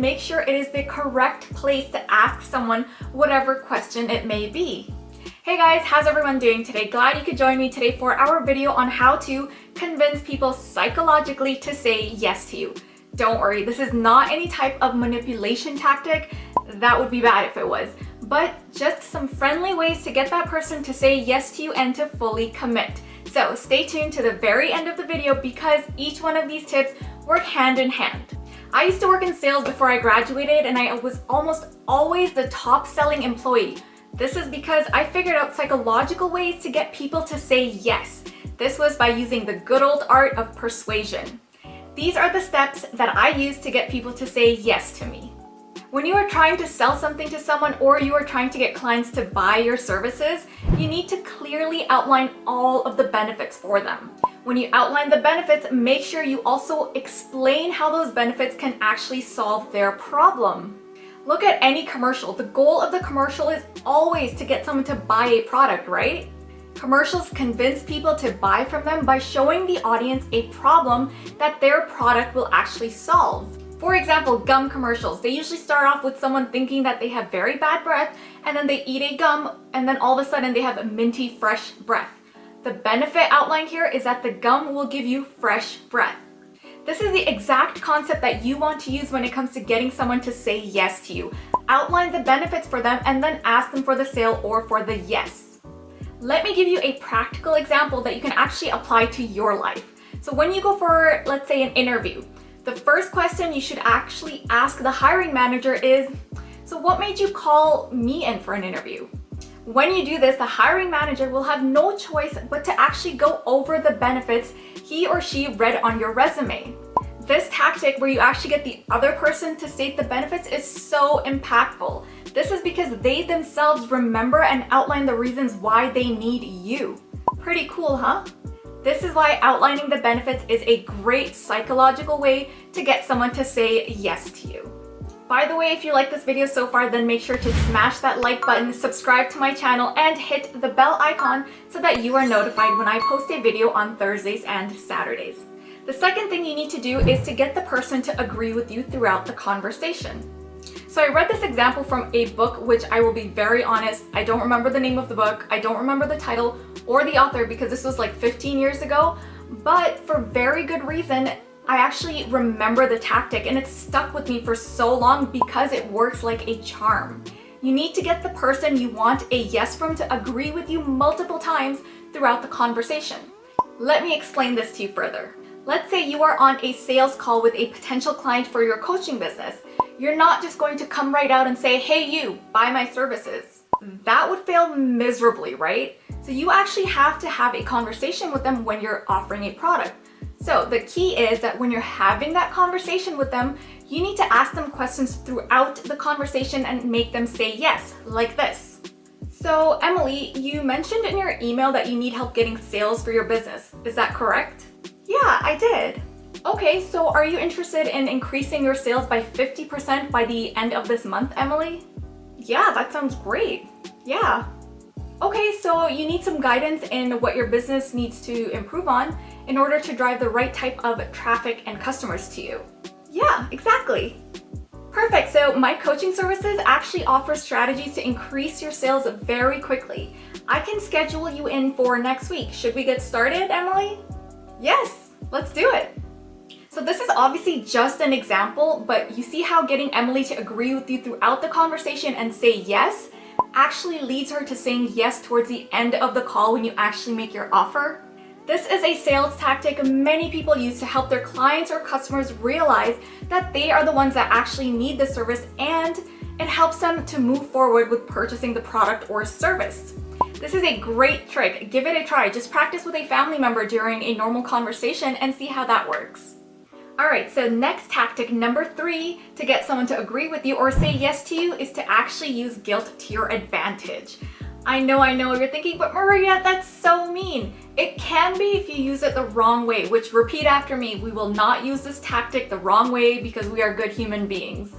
Make sure it is the correct place to ask someone whatever question it may be. Hey guys, how's everyone doing today? Glad you could join me today for our video on how to convince people psychologically to say yes to you. Don't worry, this is not any type of manipulation tactic. That would be bad if it was. But just some friendly ways to get that person to say yes to you and to fully commit. So stay tuned to the very end of the video because each one of these tips work hand in hand. I used to work in sales before I graduated and I was almost always the top selling employee. This is because I figured out psychological ways to get people to say yes. This was by using the good old art of persuasion. These are the steps that I use to get people to say yes to me. When you are trying to sell something to someone or you are trying to get clients to buy your services, you need to clearly outline all of the benefits for them. When you outline the benefits, make sure you also explain how those benefits can actually solve their problem. Look at any commercial. The goal of the commercial is always to get someone to buy a product, right? Commercials convince people to buy from them by showing the audience a problem that their product will actually solve. For example, gum commercials. They usually start off with someone thinking that they have very bad breath and then they eat a gum and then all of a sudden they have a minty fresh breath. The benefit outlined here is that the gum will give you fresh breath. This is the exact concept that you want to use when it comes to getting someone to say yes to you. Outline the benefits for them and then ask them for the sale or for the yes. Let me give you a practical example that you can actually apply to your life. So when you go for, let's say, an interview, the first question you should actually ask the hiring manager is, so what made you call me in for an interview? When you do this, the hiring manager will have no choice but to actually go over the benefits he or she read on your resume. This tactic where you actually get the other person to state the benefits is so impactful. This is because they themselves remember and outline the reasons why they need you. Pretty cool, huh? This is why outlining the benefits is a great psychological way to get someone to say yes to you. By the way, if you like this video so far, then make sure to smash that like button, subscribe to my channel, and hit the bell icon so that you are notified when I post a video on Thursdays and Saturdays. The second thing you need to do is to get the person to agree with you throughout the conversation. So I read this example from a book, which I will be very honest, I don't remember the name of the book, I don't remember the title or the author because this was like 15 years ago, but for very good reason, I actually remember the tactic and it's stuck with me for so long because it works like a charm. You need to get the person you want a yes from to agree with you multiple times throughout the conversation. Let me explain this to you further. Let's say you are on a sales call with a potential client for your coaching business. You're not just going to come right out and say, hey you, buy my services. That would fail miserably, right? So you actually have to have a conversation with them when you're offering a product. So the key is that when you're having that conversation with them, you need to ask them questions throughout the conversation and make them say yes, like this. So Emily, you mentioned in your email that you need help getting sales for your business. Is that correct? Yeah, I did. Okay, so are you interested in increasing your sales by 50% by the end of this month, Emily? Yeah, that sounds great. Yeah. Okay, so you need some guidance in what your business needs to improve on in order to drive the right type of traffic and customers to you. Yeah, exactly. Perfect, so my coaching services actually offer strategies to increase your sales very quickly. I can schedule you in for next week. Should we get started, Emily? Yes, let's do it. So this is obviously just an example, but you see how getting Emily to agree with you throughout the conversation and say yes actually leads her to saying yes towards the end of the call when you actually make your offer? This is a sales tactic many people use to help their clients or customers realize that they are the ones that actually need the service, and it helps them to move forward with purchasing the product or service. This is a great trick. Give it a try. Just practice with a family member during a normal conversation and see how that works. Alright, so next tactic, number 3, to get someone to agree with you or say yes to you is to actually use guilt to your advantage. I know, you're thinking, but Maria, that's so mean. It can be if you use it the wrong way, which, repeat after me, we will not use this tactic the wrong way because we are good human beings.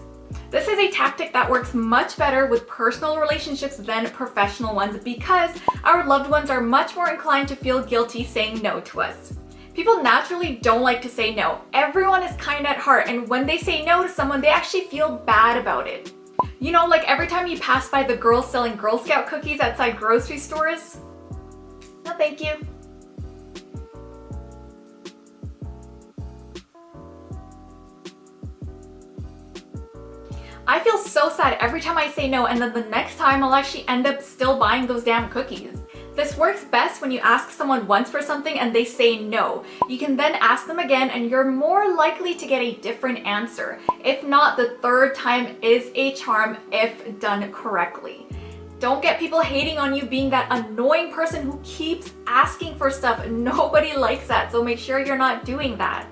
This is a tactic that works much better with personal relationships than professional ones because our loved ones are much more inclined to feel guilty saying no to us. People naturally don't like to say no. Everyone is kind at heart, and when they say no to someone, they actually feel bad about it. You know, like every time you pass by the girls selling Girl Scout cookies outside grocery stores. No, thank you. I feel so sad every time I say no, and then the next time I'll actually end up still buying those damn cookies. This works best when you ask someone once for something and they say no. You can then ask them again and you're more likely to get a different answer. If not, the third time is a charm if done correctly. Don't get people hating on you being that annoying person who keeps asking for stuff. Nobody likes that, so make sure you're not doing that.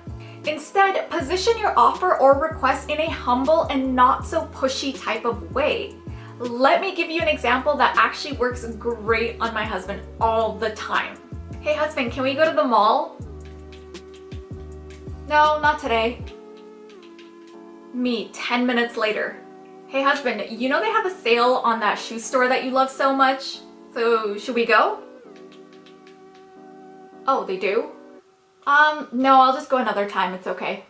Instead, position your offer or request in a humble and not so pushy type of way. Let me give you an example that actually works great on my husband all the time. Hey husband, can we go to the mall? No, not today. Me, 10 minutes later. Hey husband, you know they have a sale on that shoe store that you love so much? So should we go? Oh, they do? No, I'll just go another time, it's okay.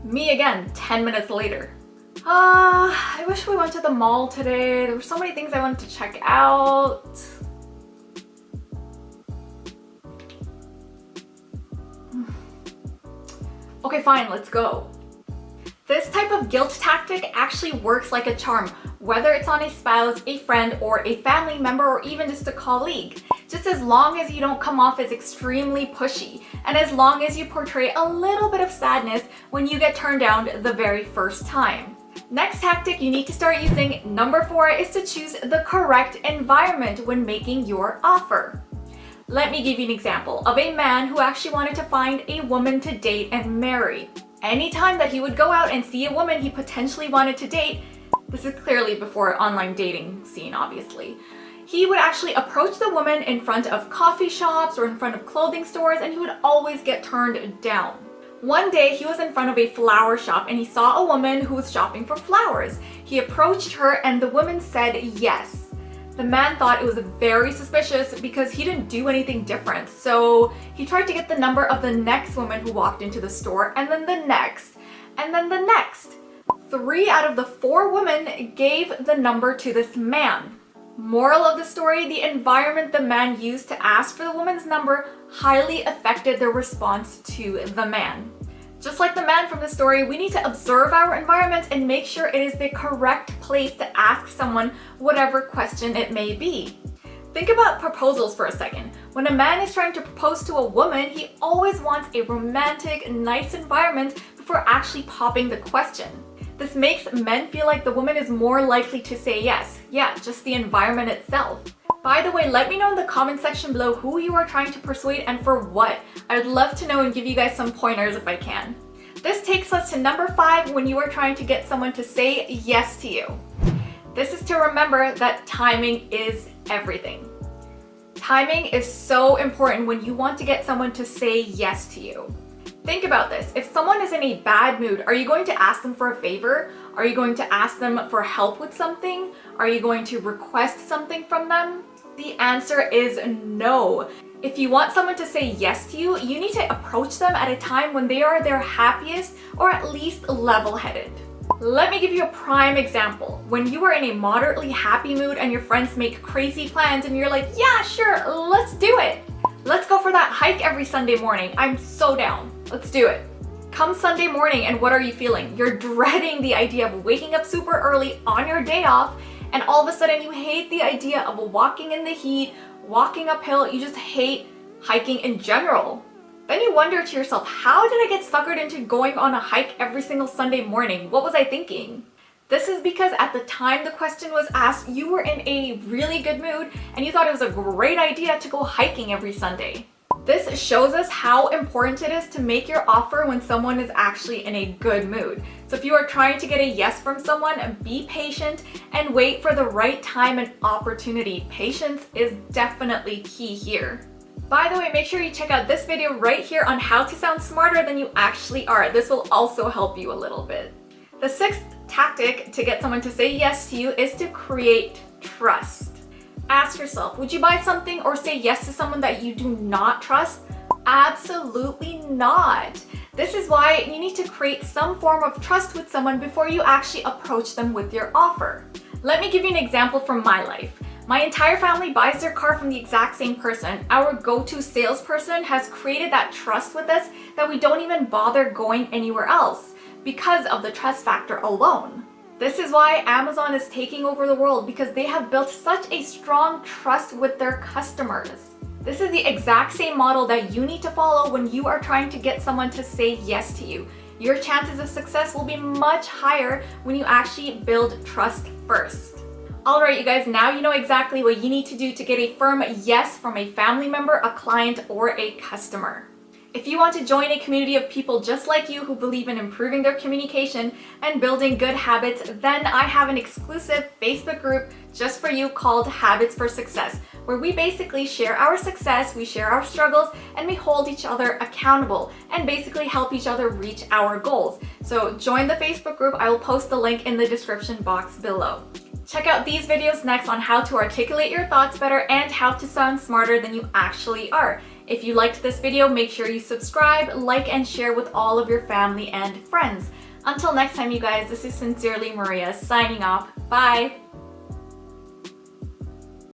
Me again, 10 minutes later. I wish we went to the mall today. There were so many things I wanted to check out. Okay, fine, let's go. This type of guilt tactic actually works like a charm, whether it's on a spouse, a friend, or a family member, or even just a colleague. Just as long as you don't come off as extremely pushy, and as long as you portray a little bit of sadness when you get turned down the very first time. Next tactic you need to start using, number 4, is to choose the correct environment when making your offer. Let me give you an example of a man who actually wanted to find a woman to date and marry. Anytime that he would go out and see a woman he potentially wanted to date, this is clearly before online dating scene obviously, he would actually approach the woman in front of coffee shops or in front of clothing stores, and he would always get turned down. One day he was in front of a flower shop and he saw a woman who was shopping for flowers. He approached her and the woman said yes. The man thought it was very suspicious because he didn't do anything different. So he tried to get the number of the next woman who walked into the store, and then the next, and then the next. 3 out of the 4 women gave the number to this man. Moral of the story, the environment the man used to ask for the woman's number highly affected their response to the man. Just like the man from the story, we need to observe our environment and make sure it is the correct place to ask someone whatever question it may be. Think about proposals for a second. When a man is trying to propose to a woman, he always wants a romantic, nice environment before actually popping the question. This makes men feel like the woman is more likely to say yes. Yeah, just the environment itself. By the way, let me know in the comment section below who you are trying to persuade and for what. I would love to know and give you guys some pointers if I can. This takes us to number 5 when you are trying to get someone to say yes to you. This is to remember that timing is everything. Timing is so important when you want to get someone to say yes to you. Think about this. If someone is in a bad mood, are you going to ask them for a favor? Are you going to ask them for help with something? Are you going to request something from them? The answer is no. If you want someone to say yes to you, you need to approach them at a time when they are their happiest or at least level-headed. Let me give you a prime example. When you are in a moderately happy mood and your friends make crazy plans and you're like, yeah, sure, let's do it. Let's go for that hike every Sunday morning. I'm so down. Let's do it. Come Sunday morning and what are you feeling? You're dreading the idea of waking up super early on your day off, and all of a sudden you hate the idea of walking in the heat, walking uphill. You just hate hiking in general. Then you wonder to yourself, how did I get suckered into going on a hike every single Sunday morning? What was I thinking? This is because at the time the question was asked, you were in a really good mood and you thought it was a great idea to go hiking every Sunday. This shows us how important it is to make your offer when someone is actually in a good mood. So if you are trying to get a yes from someone, be patient and wait for the right time and opportunity. Patience is definitely key here. By the way, make sure you check out this video right here on how to sound smarter than you actually are. This will also help you a little bit. The 6th tactic to get someone to say yes to you is to create trust. Ask yourself, would you buy something or say yes to someone that you do not trust? Absolutely not. This is why you need to create some form of trust with someone before you actually approach them with your offer. Let me give you an example from my life. My entire family buys their car from the exact same person. Our go-to salesperson has created that trust with us that we don't even bother going anywhere else because of the trust factor alone. This is why Amazon is taking over the world, because they have built such a strong trust with their customers. This is the exact same model that you need to follow when you are trying to get someone to say yes to you. Your chances of success will be much higher when you actually build trust first. Alright, you guys, now you know exactly what you need to do to get a firm yes from a family member, a client, or a customer. If you want to join a community of people just like you who believe in improving their communication and building good habits, then I have an exclusive Facebook group just for you called Habits for Success, where we basically share our success, we share our struggles, and we hold each other accountable and basically help each other reach our goals. So join the Facebook group. I will post the link in the description box below. Check out these videos next on how to articulate your thoughts better and how to sound smarter than you actually are. If you liked this video, make sure you subscribe, like, and share with all of your family and friends. Until next time, you guys, this is Sincerely Maria signing off. Bye!